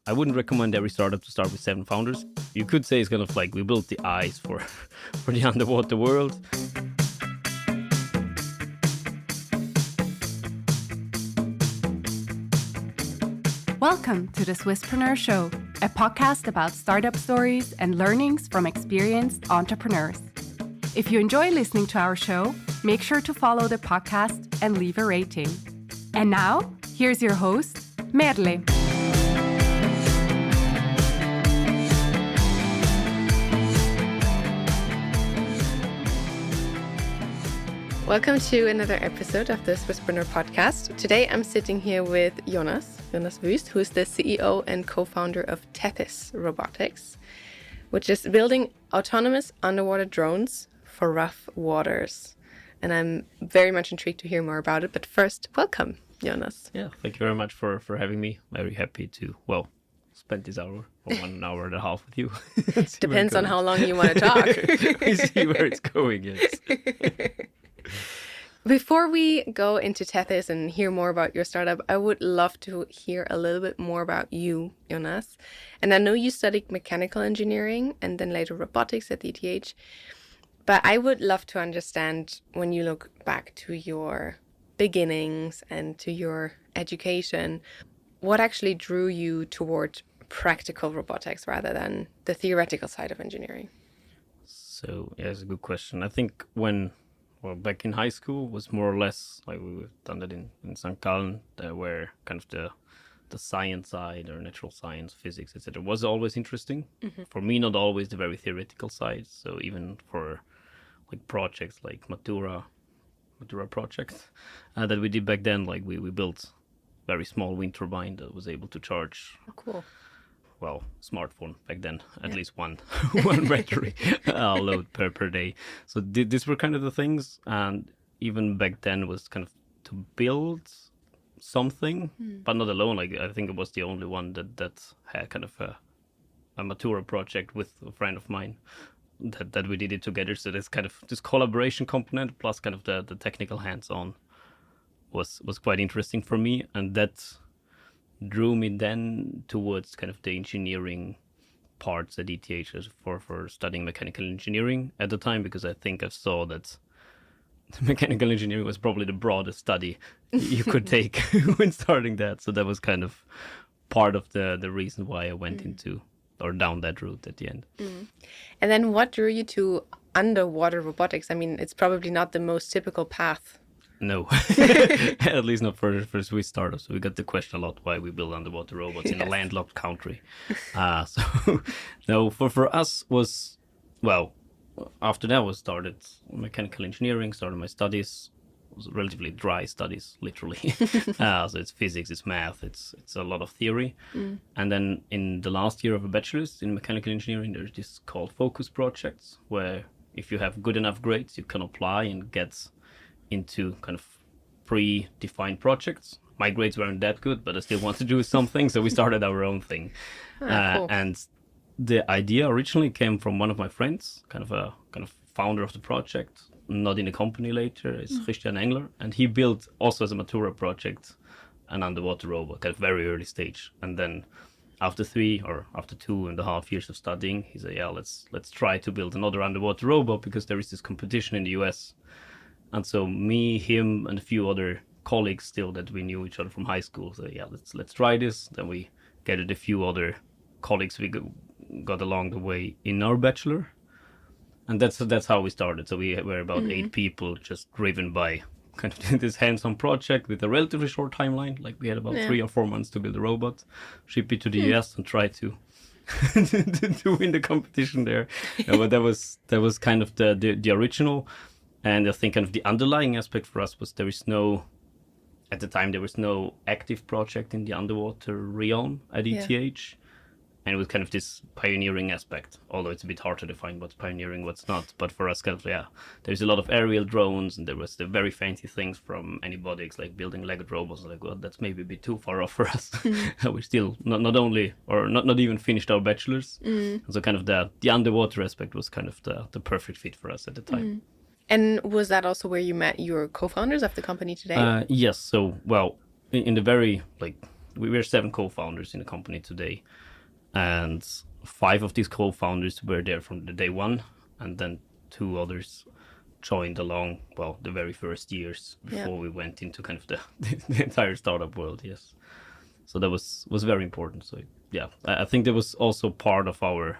I wouldn't recommend every startup to start with 7 founders. You could say it's kind of like we built the eyes for the underwater world. Welcome to the Swisspreneur Show, a podcast about startup stories and learnings from experienced entrepreneurs. If you enjoy listening to our show, make sure to follow the podcast and leave a rating. And now, here's your host, Merle. Welcome to another episode of the Swisspreneur podcast. Today I'm sitting here with Jonas Wüst, who is the CEO and co-founder of Tethys Robotics, which is building autonomous underwater drones for rough waters. And I'm very much intrigued to hear more about it. But first, welcome, Jonas. Yeah, thank you very much for having me. Very happy to, spend this hour or 1 hour and a half with you. Depends on how long you want to talk. We see where it's going, yes. Before we go into Tethys and hear more about your startup, I would love to hear a little bit more about you, Jonas. And I know you studied mechanical engineering and then later robotics at ETH. But I would love to understand, when you look back to your beginnings and to your education, what actually drew you toward practical robotics rather than the theoretical side of engineering? So, yeah, it's a good question. I think back in high school was more or less like we've done that in St. Gallen, where kind of the science side or natural science, physics, etc. was always interesting. Mm-hmm. For me, not always the very theoretical side. So even for like projects like Matura projects that we did back then, like we built very small wind turbine that was able to charge. Oh, cool. Well, smartphone back then, at least one battery load per day. So these were kind of the things. And even back then was kind of to build something, but not alone. Like I think it was the only one that had kind of a Matura project with a friend of mine that we did it together. So this kind of this collaboration component plus kind of the technical hands-on was quite interesting for me. And that drew me then towards kind of the engineering parts at ETH for studying mechanical engineering at the time, because I think I saw that mechanical engineering was probably the broadest study you could take when starting that. So that was kind of part of the reason why I went into or down that route at the end. And then what drew you to underwater robotics? I mean, it's probably not the most typical path. No, at least not for Swiss startups. So we got the question a lot why we build underwater robots in a landlocked country. So no, for us was, after that was started mechanical engineering, started my studies. It was relatively dry studies, literally. So it's physics, it's math, it's a lot of theory. And then in the last year of a bachelor's in mechanical engineering, there's this called focus projects, where if you have good enough grades, you can apply and get into kind of pre-defined projects. My grades weren't that good, but I still wanted to do something, so we started our own thing. Cool. And the idea originally came from one of my friends, kind of founder of the project, not in the company later, is Christian Engler, and he built also as a Matura project an underwater robot, kind of very early stage. And then after 2.5 years of studying, he said, let's try to build another underwater robot, because there is this competition in the US. And so me, him, and a few other colleagues still that we knew each other from high school. So let's try this. Then we gathered a few other colleagues we got along the way in our bachelor. And that's how we started. So we were about 8 people, just driven by kind of this hands-on project with a relatively short timeline. Like we had about 3 or 4 months to build a robot, ship it to the US and try to to win the competition there. But that was kind of the original. And I think kind of the underlying aspect for us was at the time, there was no active project in the underwater realm at ETH. And it was kind of this pioneering aspect, although it's a bit hard to define what's pioneering, what's not. But for us, kind of, there's a lot of aerial drones, and there was the very fancy things from Robotics, like building Lego robots. Like, well, that's maybe a bit too far off for us. We're still not even finished our bachelor's. And so kind of the underwater aspect was kind of the perfect fit for us at the time. And was that also where you met your co-founders of the company today? Yes. So, in the very we were 7 co-founders in the company today, and 5 of these co-founders were there from the day one, and then 2 others joined along, well, the very first years before we went into kind of the entire startup world. Yes, so that was very important. So yeah, I think that was also part of our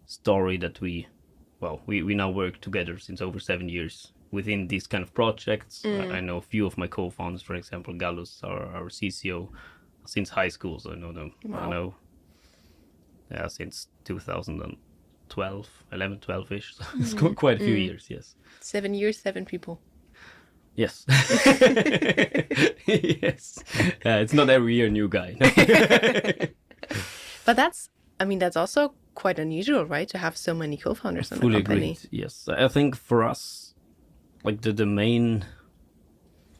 story that we now work together since over 7 years within these kind of projects. I know a few of my co-founders, for example, Gallus, our CCO, since high school, so I know them. Wow. I know, since 2012, 11, 12-ish. So it's quite a few years, yes. 7 years, 7 people. Yes. Yes. It's not every year a new guy. But that's also quite unusual, right? To have so many co-founders in the Fully company. agreed, yes. I think for us, like the main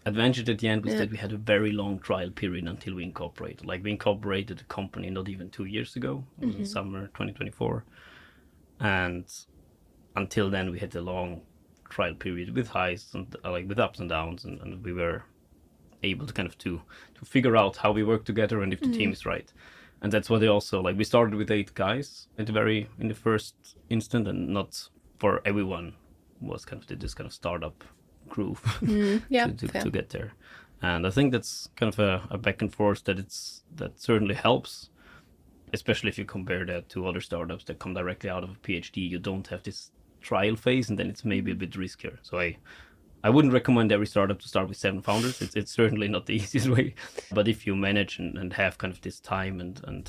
advantage at the end was that we had a very long trial period until we incorporated. Like we incorporated the company not even 2 years ago, it was in summer 2024. And until then we had a long trial period with highs and with ups and downs, and we were able to kind of to figure out how we work together and if the team is right. And that's what they also, like, we started with 8 guys in the first instant, and not for everyone was kind of this kind of startup groove to get there. And I think that's kind of a back and forth that certainly helps, especially if you compare that to other startups that come directly out of a PhD. You don't have this trial phase, and then it's maybe a bit riskier. So I wouldn't recommend every startup to start with 7 founders. It's certainly not the easiest way. But if you manage and have kind of this time and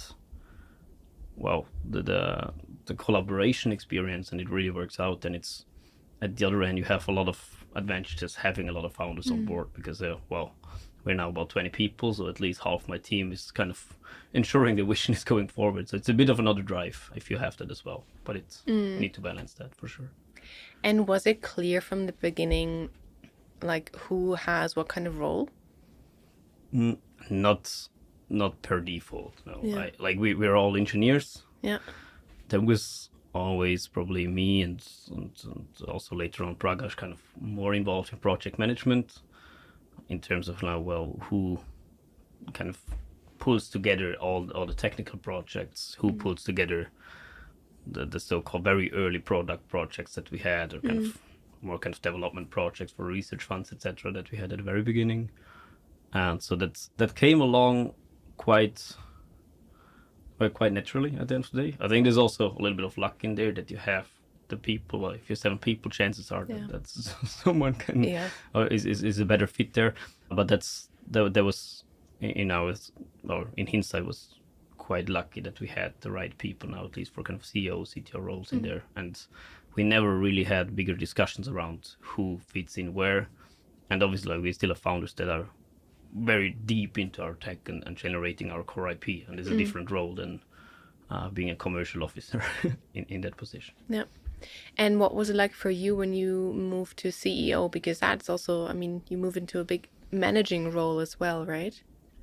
well, the collaboration experience, and it really works out, then it's at the other end you have a lot of advantages having a lot of founders on board, because we're now about 20 people, so at least half my team is kind of ensuring the vision is going forward. So it's a bit of another drive if you have that as well. But you need to balance that for sure. And was it clear from the beginning, like, who has what kind of role? Not per default, no. Yeah. We're all engineers. Yeah. There was always probably me and also later on Prakash kind of more involved in project management, in terms of who kind of pulls together all the technical projects, who pulls together the so-called very early product projects that we had, or kind of more kind of development projects for research funds, etc., that we had at the very beginning. And so that came along quite naturally at the end of the day. I think there's also a little bit of luck in there that you have the people. Well, if you're 7 people, chances are that's someone can is a better fit there. But that was in hindsight was quite lucky that we had the right people now, at least for kind of CEO, CTO roles in there. And we never really had bigger discussions around who fits in where. And obviously we still have founders that are very deep into our tech and generating our core IP, and there's a different role than being a commercial officer in that position. Yeah. And what was it like for you when you moved to CEO? Because that's also, you move into a big managing role as well, right?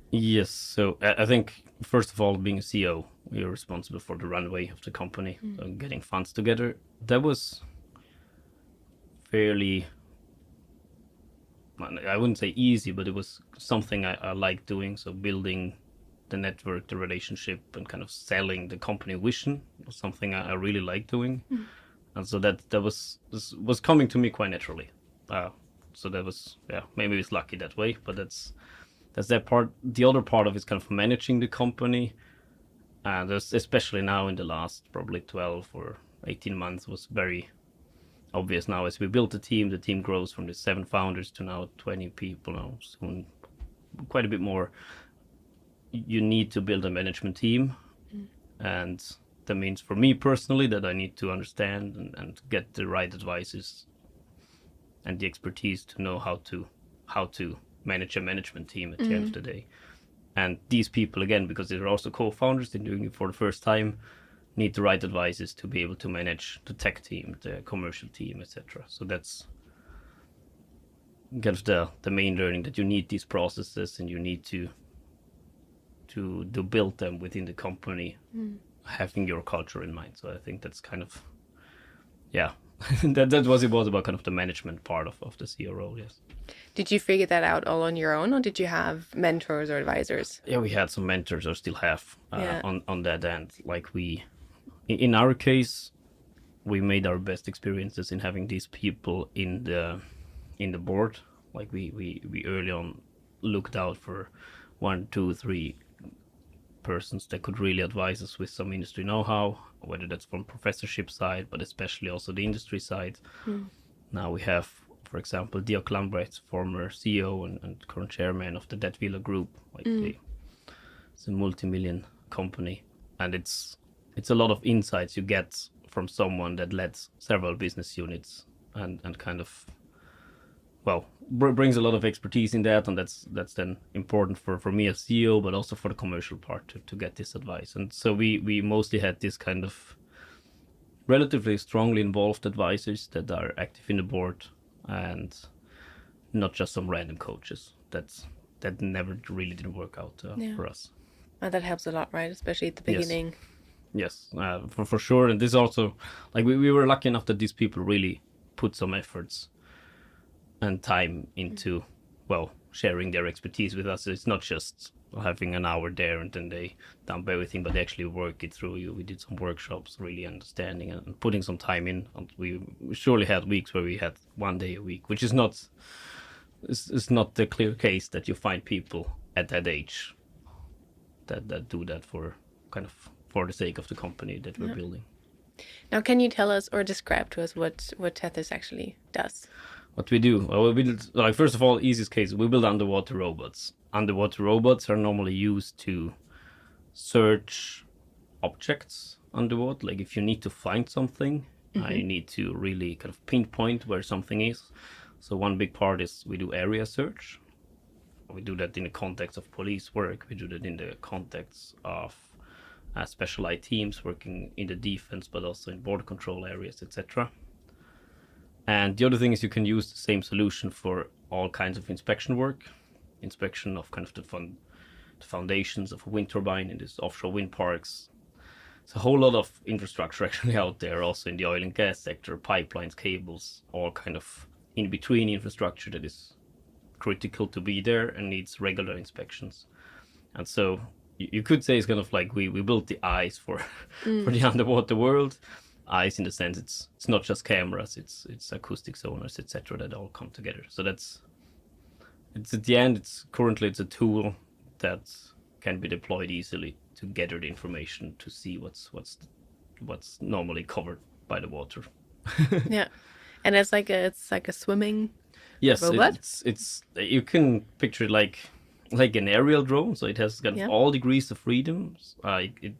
Yes. So I think, first of all, being a CEO, you're responsible for the runway of the company, so getting funds together. That was fairly, I wouldn't say easy, but it was something I liked doing. So building the network, the relationship, and kind of selling the company vision was something I really liked doing. And so this was coming to me quite naturally. So that was, maybe it's lucky that way, but that's that part. The other part of it is kind of managing the company. And especially now in the last probably 12 or 18 months was very obvious now. As we built the team grows from the 7 founders to now 20 people, now soon quite a bit more. You need to build a management team, and that means for me personally that I need to understand and get the right advices and the expertise to know how to manage a management team at the end of the day. And these people, again, because they're also co-founders, they're doing it for the first time, need the right advices to be able to manage the tech team, the commercial team, etc. So that's kind of the main learning, that you need these processes and you need to build them within the company, having your culture in mind. So I think that's kind of, that was it was about kind of the management part of the CEO role. Yes. Did you figure that out all on your own, or did you have mentors or advisors? Yeah, we had some mentors, or still have, Yeah. on that end. Like in our case, we made our best experiences in having these people in the board. Like we early on looked out for 1, 2, 3 persons that could really advise us with some industry know-how, whether that's from professorship side, but especially also the industry side. Now we have, for example, Dirk Lambrecht, former CEO and current chairman of the Dettweiler Group. It's a multi-million company, and it's a lot of insights you get from someone that led several business units and kind of, well, brings a lot of expertise in that, and that's then important for me as CEO, but also for the commercial part to get this advice. And so we mostly had this kind of relatively strongly involved advisors that are active in the board, and not just some random coaches. That never really didn't work out for us. Oh, that helps a lot, right? Especially at the Yes. beginning. Yes, for sure. And this also, like we were lucky enough that these people really put some efforts and time into, well, sharing their expertise with us. It's not just having an hour there and then they dump everything, but they actually work it through. We did some workshops, really understanding and putting some time in. And we surely had weeks where we had 1 day a week, which is not, it's not the clear case that you find people at that age that do that for kind of for the sake of the company that we're building. Now, can you tell us or describe to us what Tethys actually does? What we do, well, we build, like, first of all, easiest case, we build underwater robots. Underwater robots are normally used to search objects underwater. Like if you need to find something, you need to really kind of pinpoint where something is. So one big part is we do area search. We do that in the context of police work. We do that in the context of specialized teams working in the defense, but also in border control areas, etc. And the other thing is you can use the same solution for all kinds of inspection work, inspection of kind of the foundations of a wind turbine in these offshore wind parks. There's a whole lot of infrastructure actually out there, also in the oil and gas sector, pipelines, cables, all kind of in-between infrastructure that is critical to be there and needs regular inspections. And so you could say it's kind of like we built the eyes for the underwater world. Eyes in the sense it's not just cameras, it's acoustic sonars, etc. that all come together. So it's at the end, currently it's a tool that can be deployed easily to gather the information to see what's normally covered by the water. Yeah, and it's like a swimming. Yes, robot? it's you can picture it like an aerial drone, so it has kind of all degrees of freedoms. Like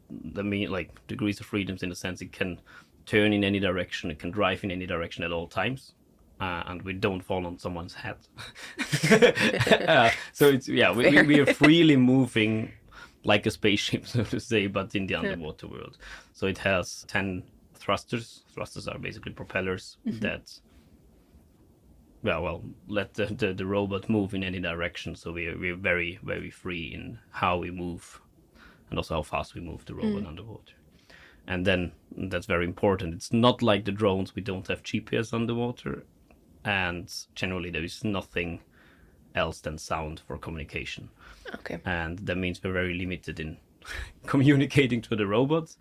degrees of freedoms in the sense it can turn in any direction, it can drive in any direction at all times, and we don't fall on someone's head. So we are freely moving like a spaceship, so to say, but in the underwater world. So it has 10 thrusters. Thrusters are basically propellers that let the robot move in any direction. So we're very, very free in how we move and also how fast we move the robot underwater. And then that's very important. It's not like the drones. We don't have GPS underwater. And generally there is nothing else than sound for communication. Okay. And that means we're very limited in communicating to the robots.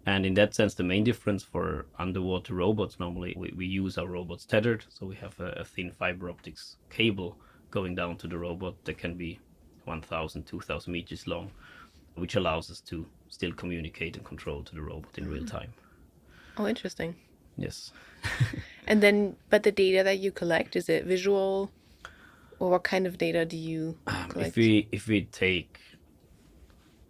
And in that sense, the main difference for underwater robots, normally we use our robots tethered. So we have a thin fiber optics cable going down to the robot that can be 1,000, 2,000 meters long, which allows us to still communicate and control to the robot in real time. Oh, interesting. Yes. And then, but the data that you collect, is it visual? Or what kind of data do you collect? If we take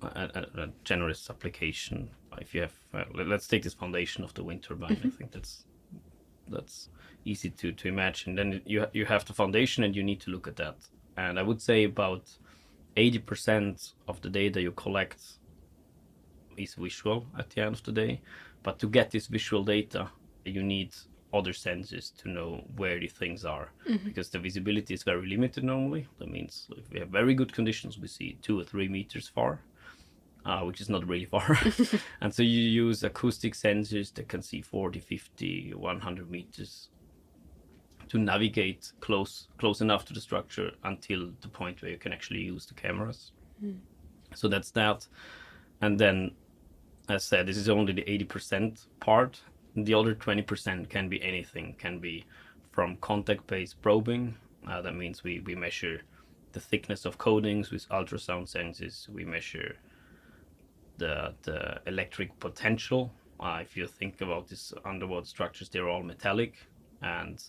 a generous application, if you have, let's take this foundation of the wind turbine. I think that's easy to imagine. Then you have the foundation and you need to look at that. And I would say about 80% of the data you collect is visual at the end of the day. But to get this visual data, you need other sensors to know where the things are, because the visibility is very limited normally. That means if we have very good conditions, we see 2 or 3 meters far. which is not really far. And so you use acoustic sensors that can see 40, 50, 100 meters to navigate close enough to the structure until the point where you can actually use the cameras. So that's that. And then, as said, this is only the 80% part. The other 20% can be anything, can be from contact-based probing. That means we measure the thickness of coatings with ultrasound sensors. We measure the electric potential. If you think about these underwater structures, they're all metallic, and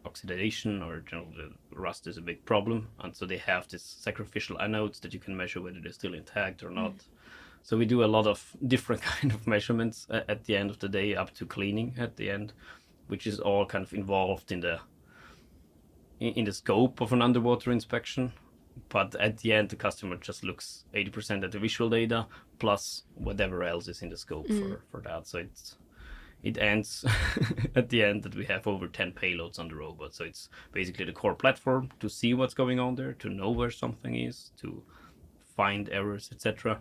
oxidation or general rust is a big problem. And so they have this sacrificial anodes that you can measure whether they're still intact or not. So we do a lot of different kind of measurements at the end of the day, up to cleaning at the end, which is all kind of involved in the scope of an underwater inspection. But at the end, the customer just looks 80% at the visual data plus whatever else is in the scope for that. So it ends at the end that we have over 10 payloads on the robot. So it's basically the core platform to see what's going on there, to know where something is, to find errors, etc.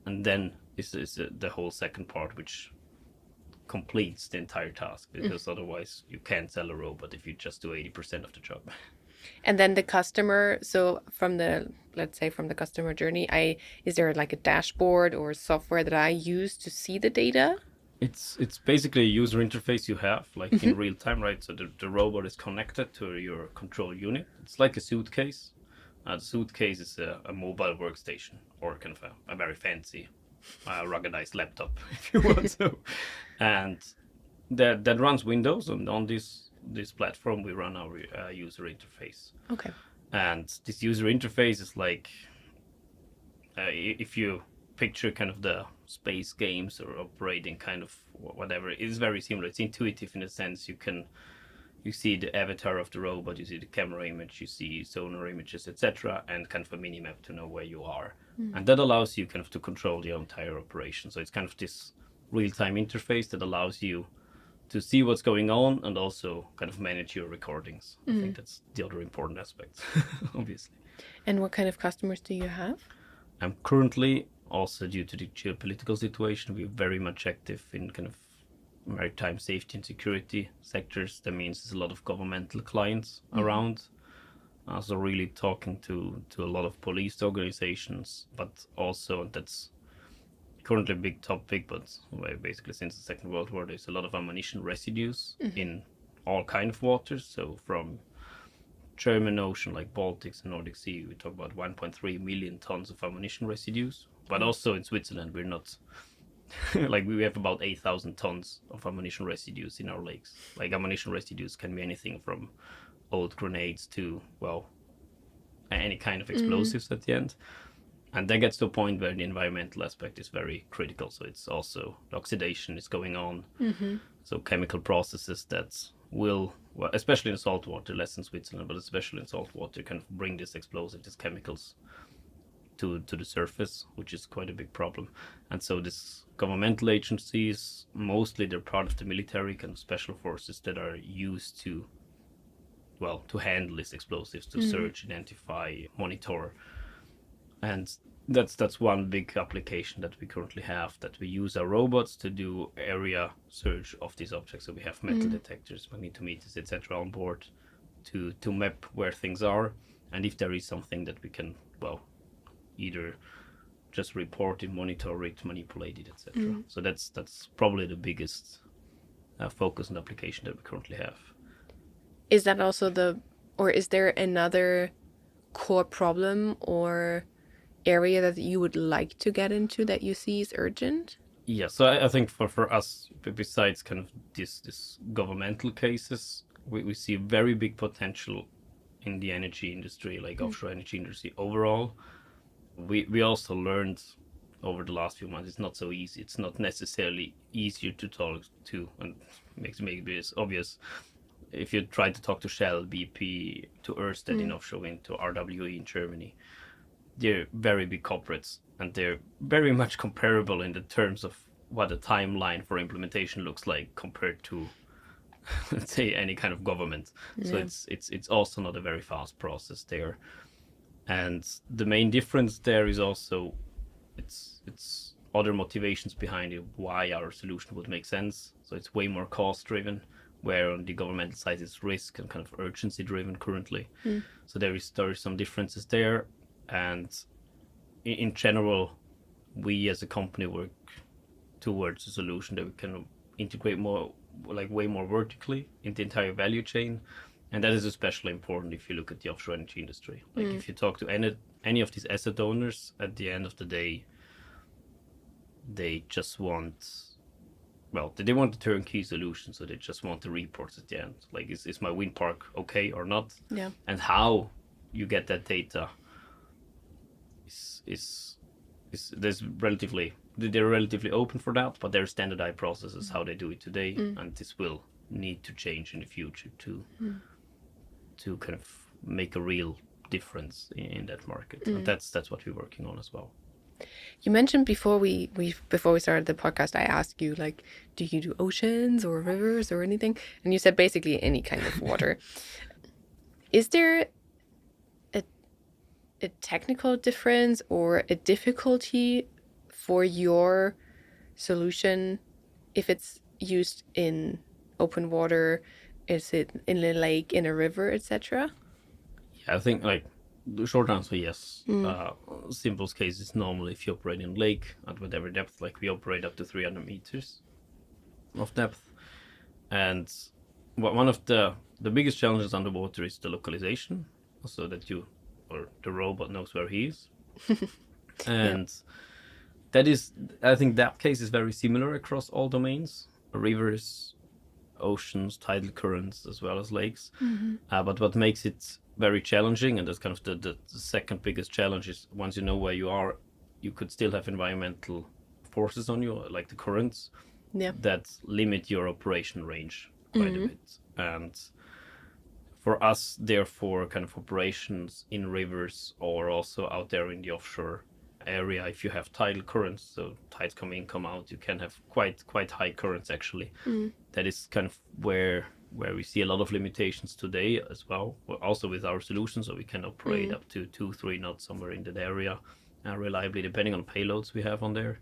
And then is the whole second part, which completes the entire task, because otherwise you can't sell a robot if you just do 80% of the job. And then the customer, so let's say from the customer journey, is there like a dashboard or software that I use to see the data? It's basically a user interface you have, like in real time, right? So the robot is connected to your control unit. It's like a suitcase. The suitcase is a mobile workstation, or kind of a very fancy, ruggedized laptop, if you want so. And that runs Windows, and on this platform we run our user interface. Okay. And this user interface is like, if you picture kind of the space games or operating kind of whatever, it's very similar. It's intuitive in a sense. You see the avatar of the robot, you see the camera image, you see sonar images, etc., and kind of a mini map to know where you are. And that allows you kind of to control the entire operation. So it's kind of this real-time interface that allows you to see what's going on and also kind of manage your recordings. I think that's the other important aspect, obviously. And what kind of customers do you have? I'm currently, also due to the geopolitical situation, we're very much active in kind of maritime safety and security sectors. That means there's a lot of governmental clients around. So really talking to a lot of police organizations, but also, and that's currently a big topic, but basically since the Second World War, there's a lot of ammunition residues in all kind of waters. So from German Ocean, like Baltics and Nordic Sea, we talk about 1.3 million tons of ammunition residues. But also in Switzerland, we're not like we have about 8,000 tons of ammunition residues in our lakes. Like ammunition residues can be anything from old grenades to, well, any kind of explosives at the end. And that gets to a point where the environmental aspect is very critical. So it's also the oxidation is going on. So chemical processes that will, well, especially in saltwater, less in Switzerland, but especially in saltwater, kind of bring these chemicals to the surface, which is quite a big problem. And so these governmental agencies, mostly they're part of the military kind of special forces that are used to handle these explosives, to search, identify, monitor. And that's one big application that we currently have, that we use our robots to do area search of these objects. So we have metal detectors, magnetometers, etc. on board to map where things are, and if there is something that we can, well, either just report it, monitor it, manipulate it, etc. So that's probably the biggest focus and application that we currently have. Is that also or is there another core problem or area that you would like to get into that you see is urgent? Yeah, so I think for us, besides kind of this governmental cases, we see very big potential in the energy industry, like offshore energy industry overall. We also learned over the last few months, it's not so easy. It's not necessarily easier to talk to, and makes it obvious. If you try to talk to Shell, BP, to Ørsted in offshore wind, to RWE in Germany, they're very big corporates, and they're very much comparable in the terms of what a timeline for implementation looks like compared to, let's say, any kind of government. So it's also not a very fast process there. And the main difference there is also it's other motivations behind it why our solution would make sense. So it's way more cost driven, where on the governmental side it's risk and kind of urgency driven currently. So there is some differences there, and in general, we as a company work towards a solution that we can integrate more, like way more vertically in the entire value chain. And that is especially important if you look at the offshore energy industry. Like if you talk to any of these asset owners, at the end of the day, they just want, well, they want a turnkey solution, so they just want the reports at the end. Like, is my wind park okay or not? Yeah. And how you get that data is they're relatively open for that, but there are standardized processes how they do it today, and this will need to change in the future to kind of make a real difference in that market. And that's what we're working on as well. You mentioned before we started the podcast, I asked you, like, do you do oceans or rivers or anything? And you said basically any kind of water. Is there a technical difference or a difficulty for your solution if it's used in open water? Is it in a lake, in a river, etc.? Yeah, I think like the short answer, yes. Simplest case is normally if you operate in a lake at whatever depth, like we operate up to 300 meters of depth. And one of the biggest challenges underwater is the localization, so that the robot knows where he is. And that is, I think that case is very similar across all domains, rivers, oceans, tidal currents, as well as lakes. But what makes it very challenging, and that's kind of the second biggest challenge, is once you know where you are, you could still have environmental forces on you, like the currents, that limit your operation range quite a bit. And for us, therefore, kind of operations in rivers or also out there in the offshore area, if you have tidal currents, so tides come in, come out, you can have quite high currents actually. That is kind of where we see a lot of limitations today as well, also with our solution. So we can operate up to 2-3 knots somewhere in that area reliably, depending on payloads we have on there.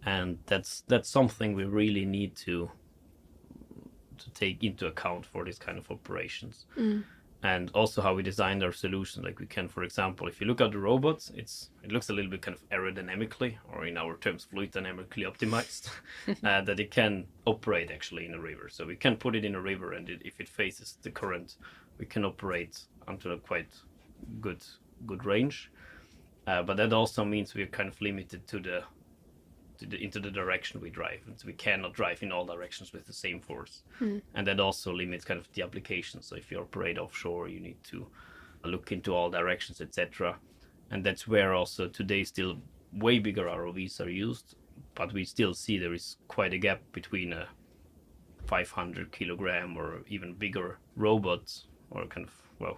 And that's something we really need to take into account for this kind of operations. And also how we designed our solution. Like we can, for example, if you look at the robots, it looks a little bit kind of aerodynamically, or in our terms, fluid dynamically optimized, that it can operate actually in a river. So we can put it in a river, and if it faces the current, we can operate until a quite good range. But that also means we're kind of limited into the direction we drive, and so we cannot drive in all directions with the same force. And that also limits kind of the application. So if you operate offshore, you need to look into all directions, etc. And that's where also today still way bigger ROVs are used, but we still see there is quite a gap between a 500 kilogram or even bigger robot, or kind of,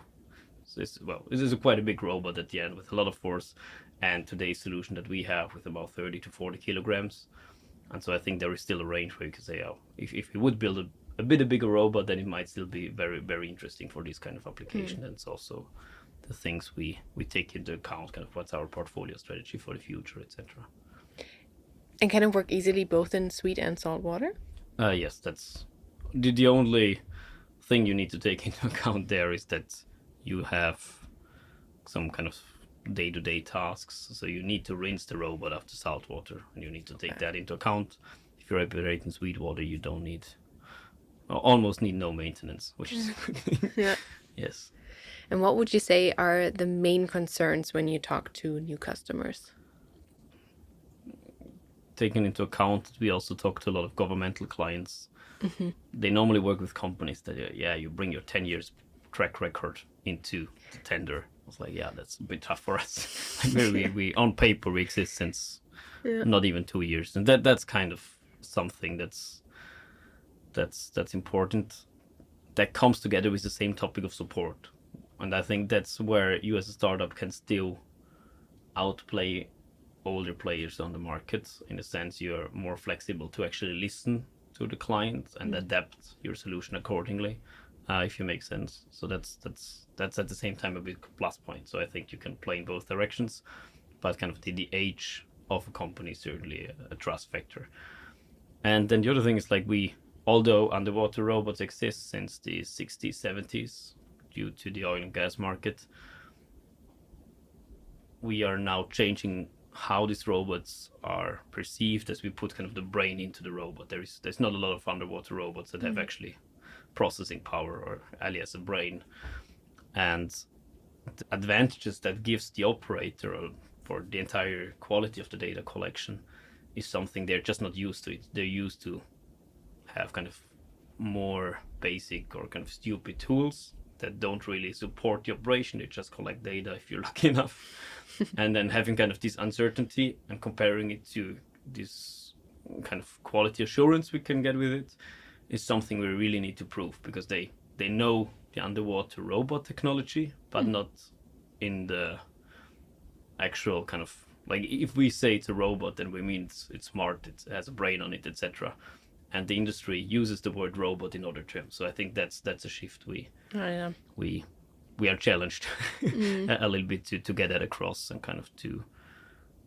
this is quite a big robot at the end with a lot of force, and today's solution that we have with about 30 to 40 kilograms. And so I think there is still a range where you can say, if we would build a bit bigger robot, then it might still be very, very interesting for this kind of application. And it's also the things we take into account, kind of what's our portfolio strategy for the future, etc. And can it work easily both in sweet and salt water? Yes, that's the only thing you need to take into account there, is that you have some kind of day-to-day tasks. So you need to rinse the robot after salt water, and you need to take that into account. If you're operating sweet water, you almost need no maintenance, which is Yes. And what would you say are the main concerns when you talk to new customers? Taking into account that we also talk to a lot of governmental clients. They normally work with companies that, you bring your 10 years track record into the tender. I was like, that's a bit tough for us. we on paper we exist since not even 2 years, and that's kind of something that's important. That comes together with the same topic of support, and I think that's where you as a startup can still outplay older players on the market. In a sense, you're more flexible to actually listen to the client and adapt your solution accordingly. If you make sense. So that's at the same time a big plus point. So I think you can play in both directions, but kind of the age of a company is certainly a trust factor. And then the other thing is like although underwater robots exist since the 60s, 70s due to the oil and gas market, we are now changing how these robots are perceived as we put kind of the brain into the robot. There's not a lot of underwater robots that have actually processing power or alias a brain. And the advantages that gives the operator for the entire quality of the data collection is something they're just not used to. They're used to have kind of more basic or kind of stupid tools that don't really support the operation. They just collect data if you're lucky enough. And then having kind of this uncertainty and comparing it to this kind of quality assurance we can get with it is something we really need to prove, because they know the underwater robot technology, but not in the actual kind of, like, if we say it's a robot, then we mean it's smart, it has a brain on it, etc. And the industry uses the word robot in other terms. So I think that's a shift we are challenged a little bit to get that across, and kind of to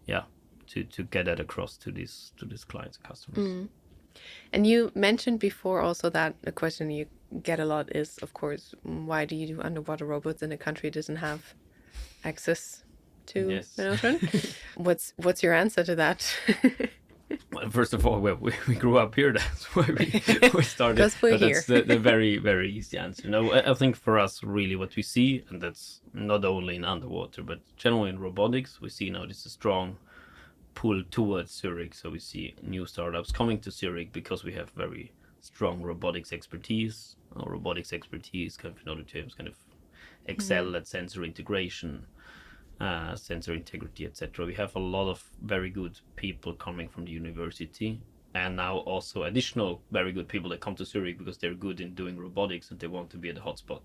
get that across to these clients and customers. And you mentioned before also that a question you get a lot is, of course, why do you do underwater robots in a country that doesn't have access to an ocean? What's your answer to that? Well, first of all, we grew up here. That's why we started. Because we're here. That's the very, very easy answer. No, I think for us, really, what we see, and that's not only in underwater, but generally in robotics, we see now this strong pull towards Zurich. So we see new startups coming to Zurich because we have very strong robotics expertise. Our robotics expertise, kind of in other terms, kind of excel at sensor integration, sensor integrity, etc. We have a lot of very good people coming from the university, and now also additional very good people that come to Zurich because they're good in doing robotics and they want to be at the hotspot.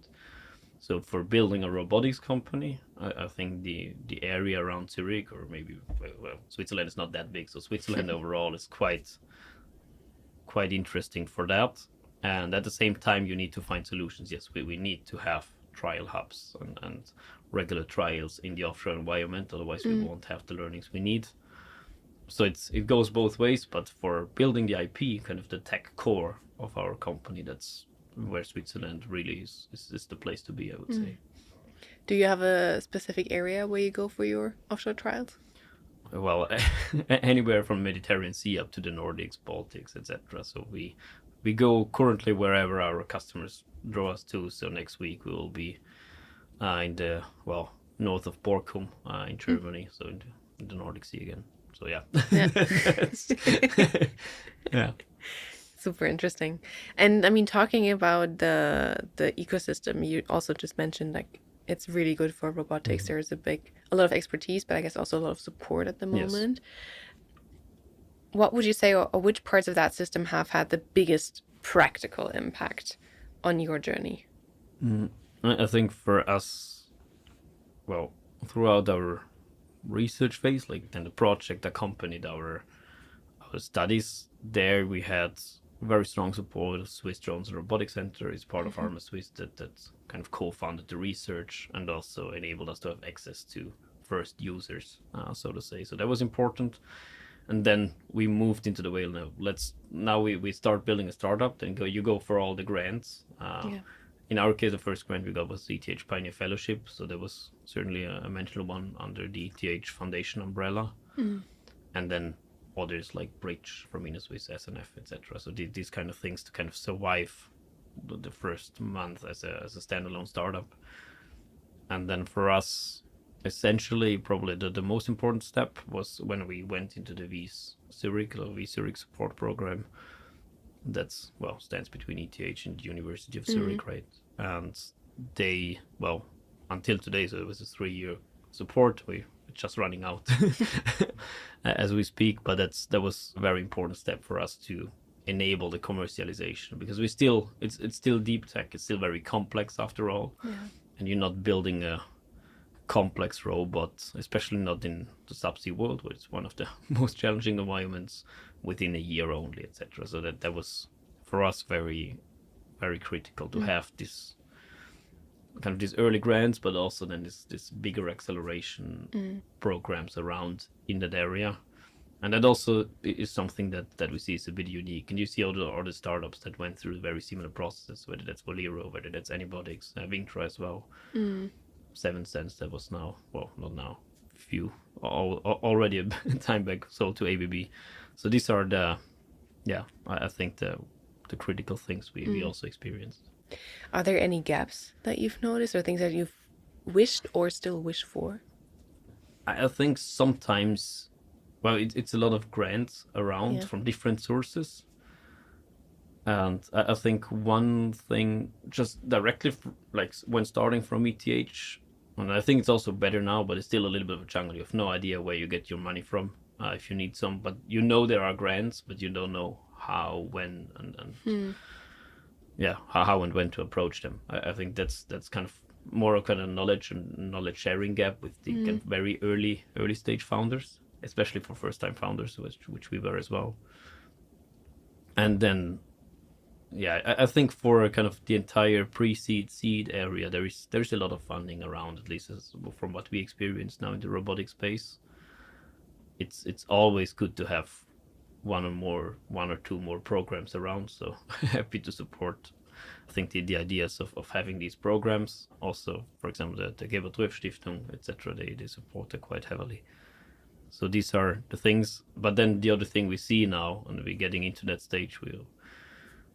So for building a robotics company, I think the area around Zurich, or maybe, well, Switzerland is not that big, so Switzerland overall is quite interesting for that. And at the same time, you need to find solutions. Yes, we need to have trial hubs and regular trials in the offshore environment, otherwise we won't have the learnings we need. So it goes both ways, but for building the IP, kind of the tech core of our company, that's where Switzerland really is the place to be, I would say. Do you have a specific area where you go for your offshore trials? Well, anywhere from Mediterranean Sea up to the Nordics, Baltics, etc. So we go currently wherever our customers draw us to. So next week we will be in the north of Borkum in Germany, so in the Nordic Sea again. So yeah. Yeah. Super interesting. And I mean, talking about the ecosystem, you also just mentioned like it's really good for robotics. There's a lot of expertise, but I guess also a lot of support at the moment. Yes. What would you say, or which parts of that system have had the biggest practical impact on your journey? I think for us, throughout our research phase, like then the project accompanied our studies, there we had very strong support. Swiss Drones and Robotics Center is part of Arma Swiss that kind of co-founded the research and also enabled us to have access to first users, so to say. So that was important. And then we moved into the whale. Now we start building a startup. Then you go for all the grants. In our case, the first grant we got was the ETH Pioneer Fellowship. So there was certainly a mental one under the ETH Foundation umbrella. And then others like Bridge from Swiss, SNF, etc. So these kind of things to kind of survive the first month as a standalone startup. And then for us, essentially, probably the most important step was when we went into the Wüst Zurich support program. That's, stands between ETH and the University of Zurich, right? And they, until today, so it was a 3-year support. We're just running out as we speak, but that was a very important step for us to enable the commercialization, because it's still deep tech. It's still very complex after all. And you're not building a complex robot, especially not in the subsea world, where it's one of the most challenging environments, within a year only, etc. So that was for us very, very critical to have this kind of these early grants, but also then this bigger acceleration programs around in that area. And that also is something that we see is a bit unique. And you see all the startups that went through very similar processes, whether that's Bolero, whether that's Anybotics, Vintra as well. 7sense that was now, well, not now, few, already a time back, sold to ABB. So these are I think the critical things we also experienced. Are there any gaps that you've noticed or things that you've wished or still wish for? I think sometimes, well, it's a lot of grants around from different sources. And I think one thing, just directly, like when starting from ETH, and I think it's also better now, but it's still a little bit of a jungle. You have no idea where you get your money from if you need some, but you know there are grants, but you don't know how, when, and how and when to approach them. I think that's kind of more a kind of knowledge and knowledge sharing gap with the kind of very early stage founders, especially for first time founders, which we were as well. And then I think for kind of the entire pre-seed seed area, there's a lot of funding around, at least from what we experience now in the robotic space. It's always good to have one or two more programs around. So happy to support. I think the ideas of having these programs, also, for example, the Gebert Stiftung, etc., they support it quite heavily. So these are the things. But then the other thing we see now, and we're getting into that stage,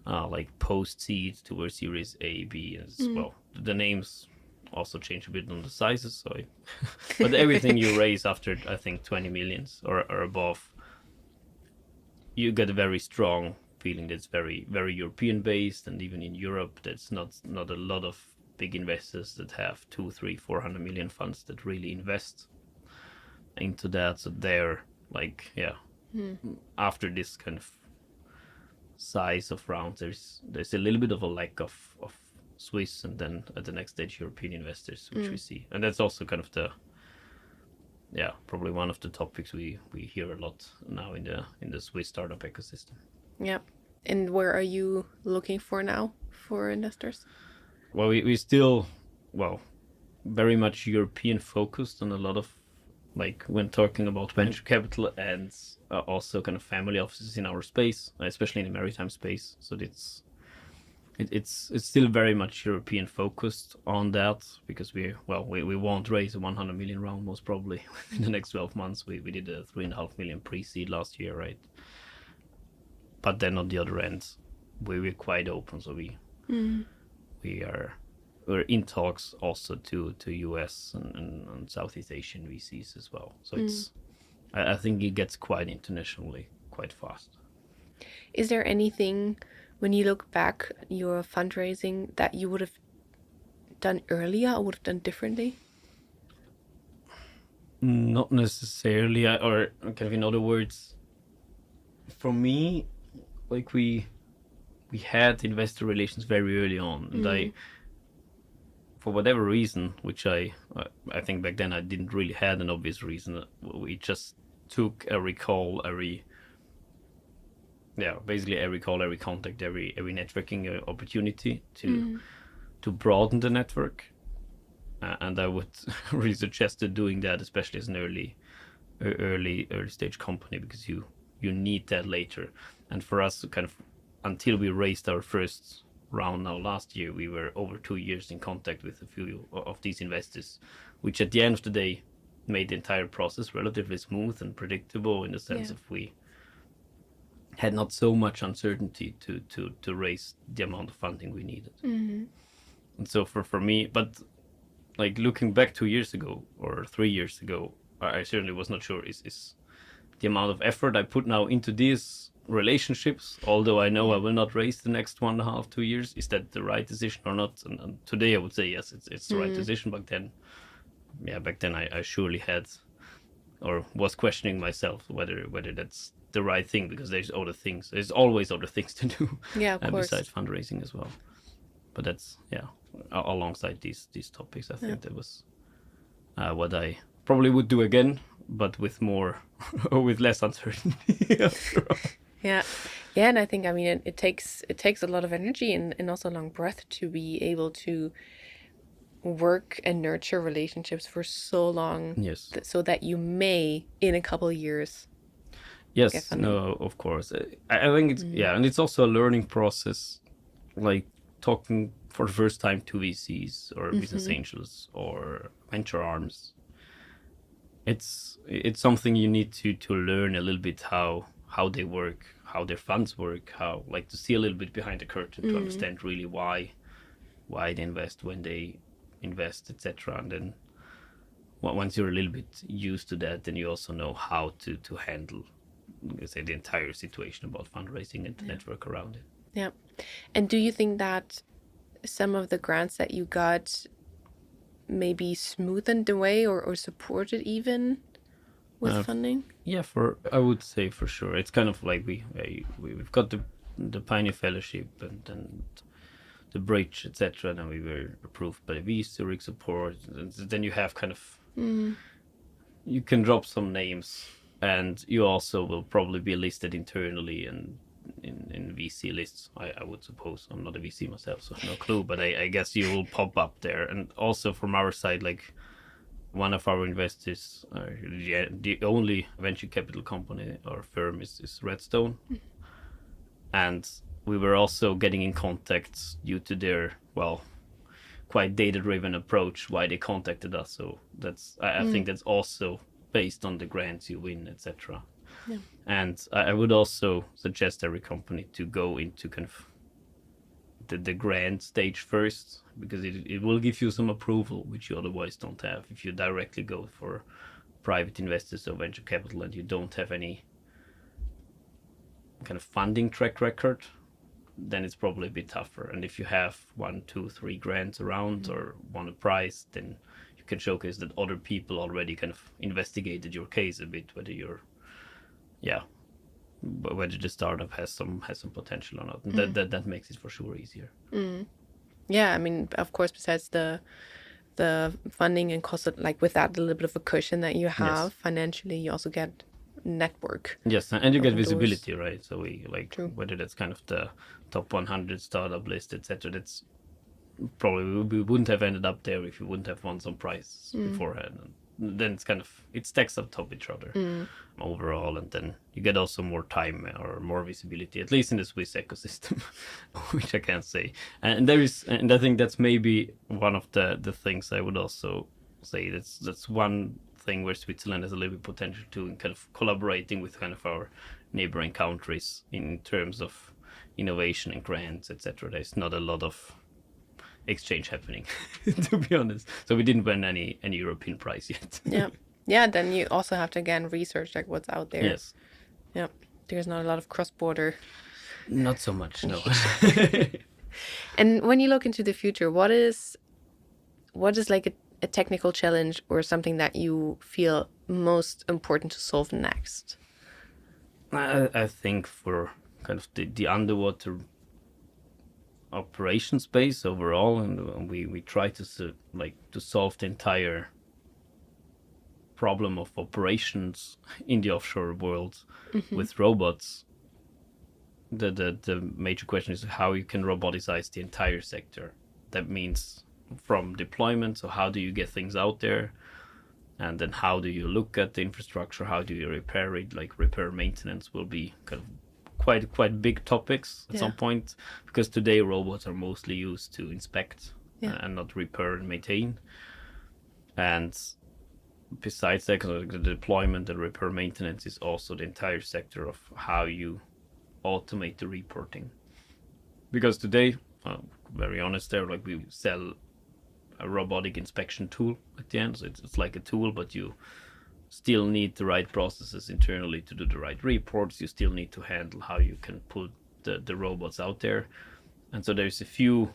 like post-seed towards Series A, B as well. The names also change a bit on the sizes, but everything you raise after, I think, 20 millions or above, you get a very strong feeling that's very, very European-based, and even in Europe, that's not a lot of big investors that have 200, 300, 400 million funds that really invest into that. So they're like, after this kind of size of rounds, there's a little bit of a lack of Swiss, and then at the next stage European investors, which we see, and that's also kind of probably one of the topics we hear a lot now in the Swiss startup ecosystem. Yeah. And where are you looking for now for investors? Well, we still, very much European focused on a lot of, like, when talking about venture capital, and also kind of family offices in our space, especially in the maritime space. So it's still very much European focused on that, because we won't raise a 100 million round most probably in the next 12 months. We did a 3.5 million pre-seed last year, right? But then on the other end, we're quite open. So we're in talks also to US and Southeast Asian VCs as well. So I think it gets quite internationally quite fast. Is there anything, when you look back at your fundraising, that you would have done earlier or would have done differently? Not necessarily, or kind of, in other words, for me, like we had investor relations very early on, and for whatever reason, which I think back then I didn't really had an obvious reason, we just took every call, every contact, every networking opportunity to broaden the network, and I would really suggest doing that, especially as an early stage company, because you need that later. And for us, kind of, until we raised our first round now last year, we were over 2 years in contact with a few of these investors, which at the end of the day made the entire process relatively smooth and predictable, in the sense of we had not so much uncertainty to raise the amount of funding we needed. And so for me, but like looking back 2 years ago or 3 years ago, I certainly was not sure is the amount of effort I put now into these relationships, although I know I will not raise the next 1.5, 2 years, is that the right decision or not? And today I would say yes, it's the right decision. Back then I surely had, or was questioning myself whether that's the right thing, because there's always other things to do, of course, besides fundraising as well. But that's alongside these topics, I think that was what I probably would do again, but with more or with less uncertainty. And I think, I mean, it takes a lot of energy and also a long breath to be able to work and nurture relationships for so long, Yes. so that you may, in a couple of years, get Yes, funding? no, of course. I think it's and it's also a learning process, like talking for the first time to VCs or business angels or venture arms. It's something you need to learn a little bit how they work, how their funds work, how like to see a little bit behind the curtain to understand really why they invest, when they invest, etc. And then once you're a little bit used to that, then you also know how to handle, say, the entire situation about fundraising and the network around it. Yeah. And do you think that some of the grants that you got maybe smoothened the way or supported even with funding? Yeah, I would say for sure. It's kind of like we've got the Pioneer Fellowship and the bridge, etc. And then we were approved by the Wüst, Zurich support. And then you have kind of you can drop some names, and you also will probably be listed internally and in VC lists. I would suppose. I'm not a VC myself, so no clue. But I guess you will pop up there. And also from our side, like one of our investors, the only venture capital company or firm is Redstone, and we were also getting in contact due to their quite data-driven approach why they contacted us. So that's I think that's also based on the grants you win, etc. Yeah. And I would also suggest every company to go into kind of the grant stage first, because it will give you some approval which you otherwise don't have if you directly go for private investors or venture capital and you don't have any kind of funding track record. Then it's probably a bit tougher. And if you have 1, 2, 3 grants around or won a prize, then you can showcase that other people already kind of investigated your case a bit, whether whether the startup has some potential or not. And that makes it for sure easier. Yeah, I mean, of course, besides the funding and cost, like with that, a little bit of a cushion that you have financially, you also get network. Yes, and you get Open doors. visibility, right? So we True. whether that's kind of the top 100 startup list, etc. That's probably we wouldn't have ended up there if we wouldn't have won some prizes beforehand. And then it's kind of it stacks up top each other overall, and then you get also more time or more visibility, at least in the Swiss ecosystem, which I can't say. And I think that's maybe one of the things I would also say. That's one thing where Switzerland has a little bit potential to in kind of collaborating with kind of our neighboring countries in terms of innovation and grants, etc. There's not a lot of exchange happening, to be honest. So we didn't win any European prize yet. Yeah. Then you also have to again research like what's out there. Yes. Yeah. There's not a lot of cross-border. Not so much, no. And when you look into the future, what is like a technical challenge or something that you feel most important to solve next? I think for kind of the underwater operation space overall, and we try to solve the entire problem of operations in the offshore world with robots. The major question is how you can roboticize the entire sector. That means from deployment, so how do you get things out there, and then how do you look at the infrastructure, how do you repair it, like repair maintenance will be kind of quite big topics at some point, because today robots are mostly used to inspect and not repair and maintain. And besides that, the deployment and repair maintenance is also the entire sector of how you automate the reporting. Because today, very honest there, like we sell a robotic inspection tool at the end, so it's like a tool, but you still need the right processes internally to do the right reports. You still need to handle how you can put the robots out there. And so there's a few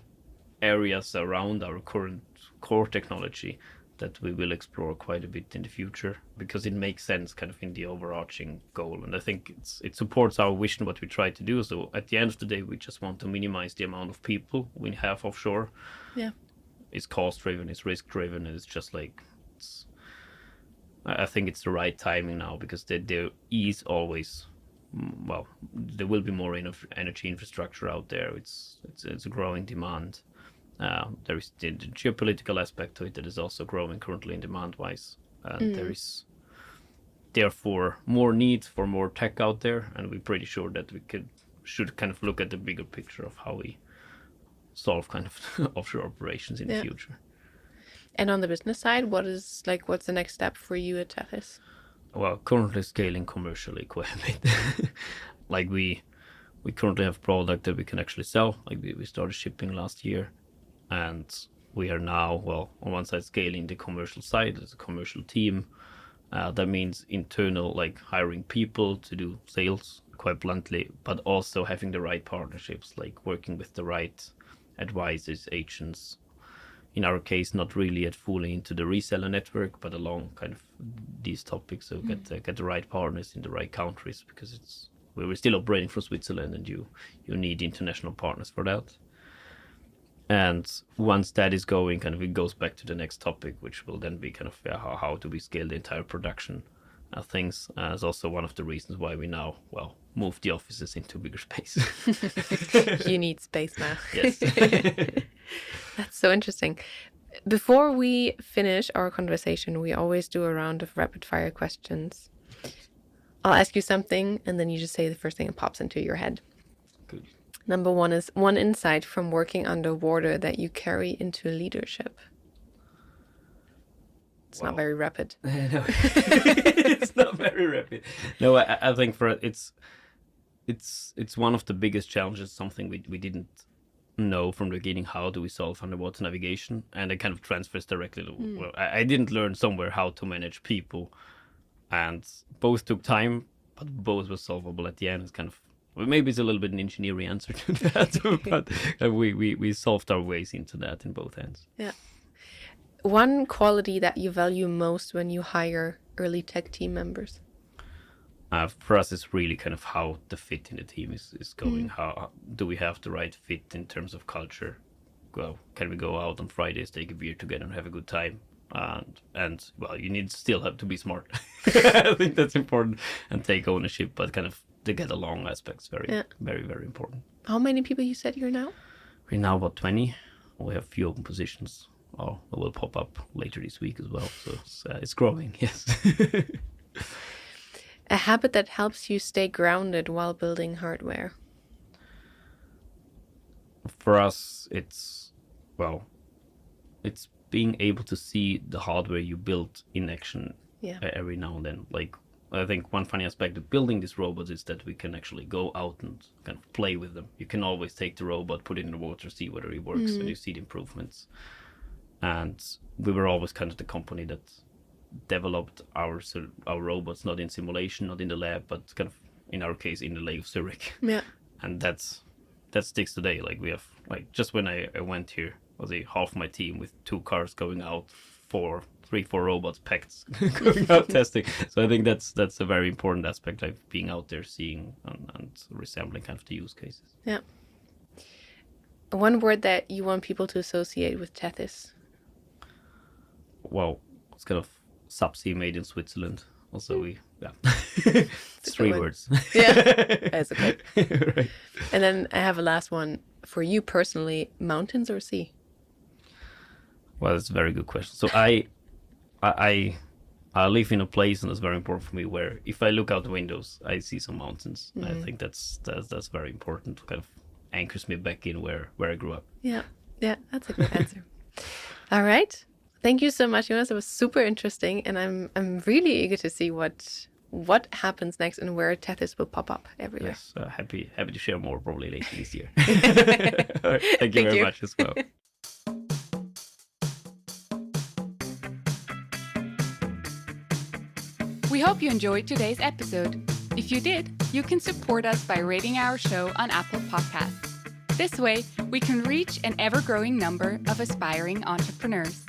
areas around our current core technology that we will explore quite a bit in the future, because it makes sense kind of in the overarching goal. And I think it supports our vision, what we try to do. So at the end of the day, we just want to minimize the amount of people we have offshore. Yeah. It's cost driven, it's risk driven, and it's just like I think it's the right timing now, because there is always, there will be more energy infrastructure out there. It's a growing demand. There is the geopolitical aspect to it that is also growing currently in demand wise. There is therefore more need for more tech out there, and we're pretty sure that should kind of look at the bigger picture of how we solve kind of offshore operations in the future. And on the business side, what's the next step for you at Tethys? Well, currently scaling commercially quite a bit. Like we currently have product that we can actually sell. Like we started shipping last year, and we are now, well, on one side scaling the commercial side. There's a commercial team. That means internal, like hiring people to do sales, quite bluntly, but also having the right partnerships, like working with the right advisors, agents. In our case, not really at fully into the reseller network, but along kind of these topics. So get the right partners in the right countries, because we're still operating from Switzerland, and you need international partners for that. And once that is going, kind of it goes back to the next topic, which will then be kind of how do we scale the entire production things. Is also one of the reasons why we now, well, move the offices into bigger space. You need space now. Yes. That's so interesting. Before we finish our conversation, we always do a round of rapid fire questions. I'll ask you something, and then you just say the first thing that pops into your head. Good. Number one is one insight from working underwater that you carry into leadership. It's not very rapid. No, it's not very rapid. No, I think it's one of the biggest challenges. Something we didn't know from the beginning. How do we solve underwater navigation? And it kind of transfers directly to. Well, I didn't learn somewhere how to manage people, and both took time, but both were solvable at the end. It's kind of. Well, maybe it's a little bit an engineering answer to that, but we solved our ways into that in both ends. Yeah. One quality that you value most when you hire early tech team members? For us, it's really kind of how the fit in the team is going. How do we have the right fit in terms of culture? Well, can we go out on Fridays, take a beer together and have a good time? And well, you still have to be smart. I think that's important, and take ownership, but kind of the get along aspects very, very important. How many people you said you're now? We're now about 20. We have a few open positions. Oh, it will pop up later this week as well. So it's growing, yes. A habit that helps you stay grounded while building hardware? For us, it's being able to see the hardware you built in action every now and then. Like, I think one funny aspect of building these robots is that we can actually go out and kind of play with them. You can always take the robot, put it in the water, see whether it works, and you see the improvements. And we were always kind of the company that developed our robots, not in simulation, not in the lab, but kind of, in our case, in the Lake of Zurich. Yeah. And that sticks today. Like, we have, like, just when I went here, was half my team with 2 cars going out, 4 robots packed going out testing. So I think that's a very important aspect, like being out there, seeing and resembling kind of the use cases. Yeah. One word that you want people to associate with Tethys? Well, it's kind of subsea made in Switzerland. Also, it's 3 words. Yeah, that's okay. Right. And then I have a last one for you personally: mountains or sea? Well, that's a very good question. So I live in a place, and it's very important for me, where if I look out the windows, I see some mountains. I think that's very important. Kind of anchors me back in where I grew up. Yeah, that's a good answer. All right. Thank you so much, Jonas. It was super interesting, and I'm really eager to see what happens next and where Tethys will pop up everywhere. Yes, happy to share more probably later this year. All right, thank you very much as well. We hope you enjoyed today's episode. If you did, you can support us by rating our show on Apple Podcasts. This way, we can reach an ever-growing number of aspiring entrepreneurs.